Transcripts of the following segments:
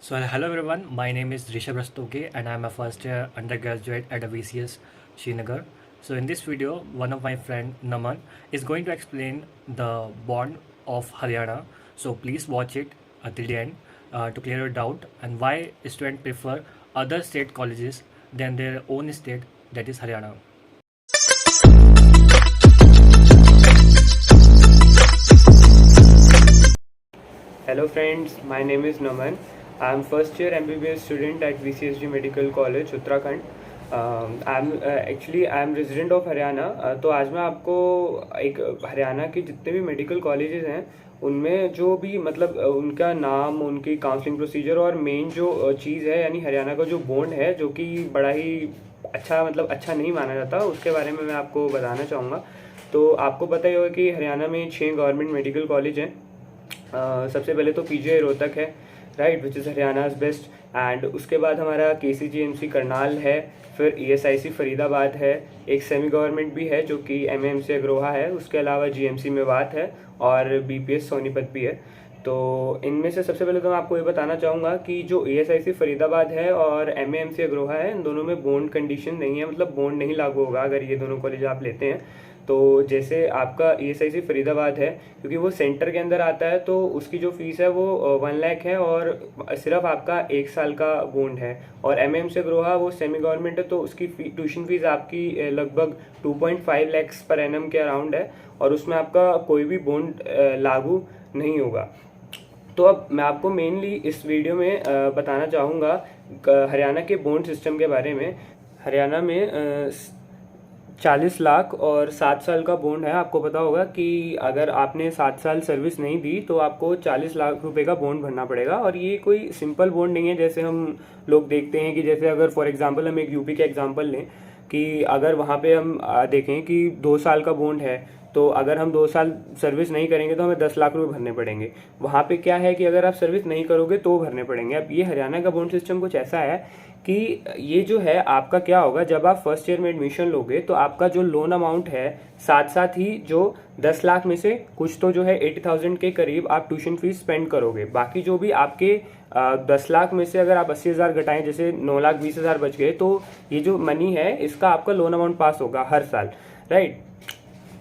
So hello everyone, my name is Rishabh Rastogi and I am a first year undergraduate at VCS Srinagar. So in this video, one of my friend Naman is going to explain the bond of Haryana. So please watch it until the end to clear your doubt and why students prefer other state colleges than their own state, that is Haryana. Hello friends, my name is Naman. I am first year MBBS student at VCSG Medical College, Uttarakhand. I am resident of Haryana. तो आज मैं आपको एक हरियाणा के जितने भी medical colleges हैं उनमें जो भी मतलब उनका नाम, उनकी काउंसलिंग प्रोसीजर और मेन जो चीज़ है यानी हरियाणा का जो बॉन्ड है जो कि बड़ा ही अच्छा मतलब अच्छा नहीं माना जाता, उसके बारे में मैं आपको बताना चाहूँगा। तो आपको पता ही होगा कि हरियाणा में 6 गवर्नमेंट मेडिकल कॉलेज हैं। सबसे पहले तो पीजीआई रोहतक है, right, which is Haryana's best. And उसके बाद हमारा केसीजीएमसी करनाल है, फिर ईएसआईसी फरीदाबाद है, एक सेमी गवर्नमेंट भी है जो कि एमएमसी अग्रोहा है, उसके अलावा जीएमसी मेवात है और बीपीएस सोनीपत भी है। तो इनमें से सबसे पहले तो मैं आपको ये बताना चाहूँगा कि जो ईएसआईसी फरीदाबाद है और एमएमसी अग्रोहा है, इन दोनों में बॉन्ड कंडीशन नहीं है, मतलब बॉन्ड नहीं लागू होगा अगर ये दोनों कॉलेज आप लेते हैं। तो जैसे आपका ईएसआईसी फरीदाबाद है, क्योंकि वो सेंटर के अंदर आता है तो उसकी जो फीस है वो 1 लाख है और सिर्फ आपका 1 साल का बॉन्ड है। और एमएमसी अग्रोहा वो सेमी गवर्नमेंट है तो उसकी ट्यूशन फीस आपकी लगभग 2.5 लाख पर एनम के अराउंड है और उसमें आपका कोई भी बॉन्ड लागू नहीं होगा। तो अब मैं आपको मेनली इस वीडियो में बताना चाहूँगा हरियाणा के बॉन्ड सिस्टम के बारे में। हरियाणा में 40 लाख और 7 साल का बॉन्ड है। आपको पता होगा कि अगर आपने 7 साल सर्विस नहीं दी तो आपको 40 लाख रुपए का बॉन्ड भरना पड़ेगा। और ये कोई सिंपल बॉन्ड नहीं है जैसे हम लोग देखते हैं कि जैसे अगर फॉर एग्जांपल हम एक यूपी का एग्जांपल लें कि अगर वहाँ पे हम देखें कि 2 साल का बॉन्ड है, तो अगर हम 2 साल सर्विस नहीं करेंगे तो हमें 10 लाख रुपए भरने पड़ेंगे। वहाँ पे क्या है कि अगर आप सर्विस नहीं करोगे तो भरने पड़ेंगे। अब ये हरियाणा का बॉन्ड सिस्टम कुछ ऐसा है कि ये जो है आपका क्या होगा, जब आप फर्स्ट ईयर में एडमिशन लोगे तो आपका जो लोन अमाउंट है साथ साथ ही जो 10 लाख में से कुछ तो जो है 80,000 के करीब आप ट्यूशन फीस स्पेंड करोगे। बाकी जो भी आपके 10 लाख में से अगर आप 80,000 घटाएं, जैसे 9,20,000 बच गए, तो ये जो मनी है इसका आपका लोन अमाउंट पास होगा हर साल, राइट।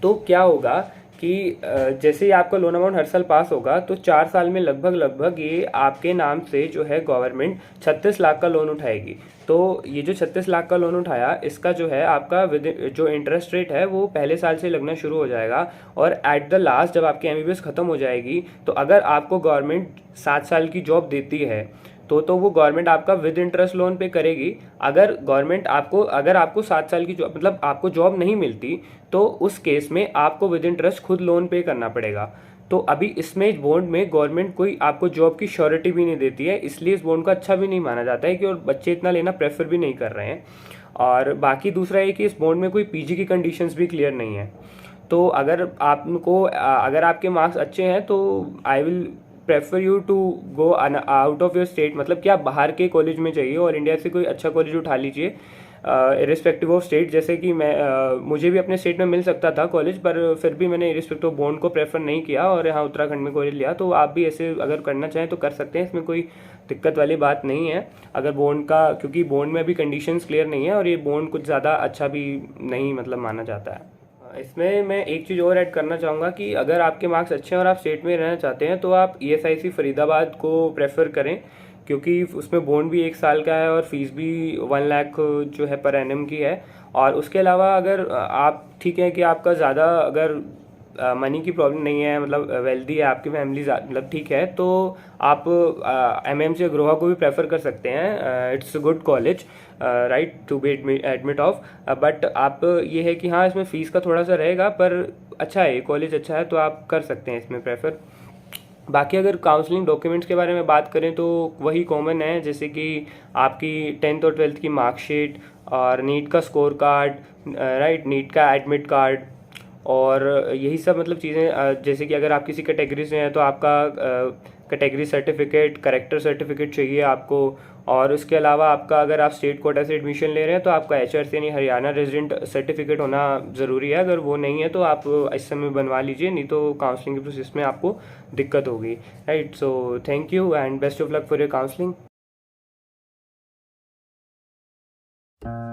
तो क्या होगा कि जैसे ही आपका लोन अमाउंट हर साल पास होगा तो 4 साल में लगभग ये आपके नाम से जो है गवर्नमेंट 36 लाख का लोन उठाएगी। तो ये जो 36 लाख का लोन उठाया इसका जो है आपका जो इंटरेस्ट रेट है वो पहले साल से लगना शुरू हो जाएगा और एट द लास्ट जब आपकी एमबीबीएस खत्म हो जाएगी तो अगर आपको गवर्नमेंट 7 साल की जॉब देती है तो वो गवर्नमेंट आपका विद इंटरेस्ट लोन पे करेगी। अगर गवर्नमेंट अगर आपको 7 साल की जॉब मतलब आपको जॉब नहीं मिलती तो उस केस में आपको विद इंटरेस्ट खुद लोन पे करना पड़ेगा। तो अभी इसमें बॉन्ड में गवर्नमेंट कोई आपको जॉब की श्योरिटी भी नहीं देती है, इसलिए इस बॉन्ड को अच्छा भी नहीं माना जाता है कि और बच्चे इतना लेना प्रेफर भी नहीं कर रहे हैं। और बाकी दूसरा है कि इस बॉन्ड में कोई पीजी की कंडीशंस भी क्लियर नहीं है। तो अगर आपके मार्क्स अच्छे हैं तो I will prefer you to go out of your state, मतलब कि आप बाहर के कॉलेज में चाहिए और इंडिया से कोई अच्छा कॉलेज उठा लीजिए इरिस्पेक्टिव ऑफ स्टेट। जैसे कि मुझे भी अपने स्टेट में मिल सकता था कॉलेज, पर फिर भी मैंने इरिस्पेक्टिव ऑफ बॉन्ड को प्रेफर नहीं किया और यहाँ उत्तराखंड में कॉलेज लिया। तो आप भी ऐसे अगर करना चाहें तो कर सकते हैं, इसमें कोई दिक्कत वाली बात नहीं है। अगर बॉन्ड का, क्योंकि बॉन्ड में अभी कंडीशंस क्लियर नहीं है और ये बॉन्ड कुछ ज़्यादा अच्छा भी नहीं मतलब माना जाता है। इसमें मैं एक चीज़ और ऐड करना चाहूँगा कि अगर आपके मार्क्स अच्छे हैं और आप स्टेट में रहना चाहते हैं तो आप ईएसआईसी फरीदाबाद को प्रेफर करें, क्योंकि उसमें बॉन्ड भी 1 साल का है और फीस भी 1 लाख जो है पर एनम की है। और उसके अलावा अगर आप ठीक है कि आपका ज़्यादा अगर मनी की प्रॉब्लम नहीं है, मतलब वेल्दी है आपकी फैमिली मतलब ठीक है, तो आप एमएमसी अग्रोहा को भी प्रेफर कर सकते हैं। It's a good college, right, to be admit of. But आप ये है कि हाँ इसमें फ़ीस का थोड़ा सा रहेगा, पर अच्छा है, कॉलेज अच्छा है तो आप कर सकते हैं इसमें प्रेफर। बाकी अगर काउंसलिंग डॉक्यूमेंट्स के बारे में बात करें तो वही कॉमन है, जैसे कि आपकी 10th और 12th की मार्कशीट और नीट का स्कोर कार्ड, राइट, नीट का एडमिट कार्ड और यही सब मतलब चीज़ें। जैसे कि अगर आप किसी कैटेगरी से हैं तो आपका कैटेगरी सर्टिफिकेट, करेक्टर सर्टिफिकेट चाहिए आपको। और उसके अलावा आपका अगर आप स्टेट कोटा से एडमिशन ले रहे हैं तो आपका एचआरसी यानी हरियाणा रेजिडेंट सर्टिफिकेट होना ज़रूरी है। अगर वो नहीं है तो आप इस समय बनवा लीजिए, नहीं तो काउंसलिंग के प्रोसेस में आपको दिक्कत होगी, right. So thank you and best of luck for your counselling. है।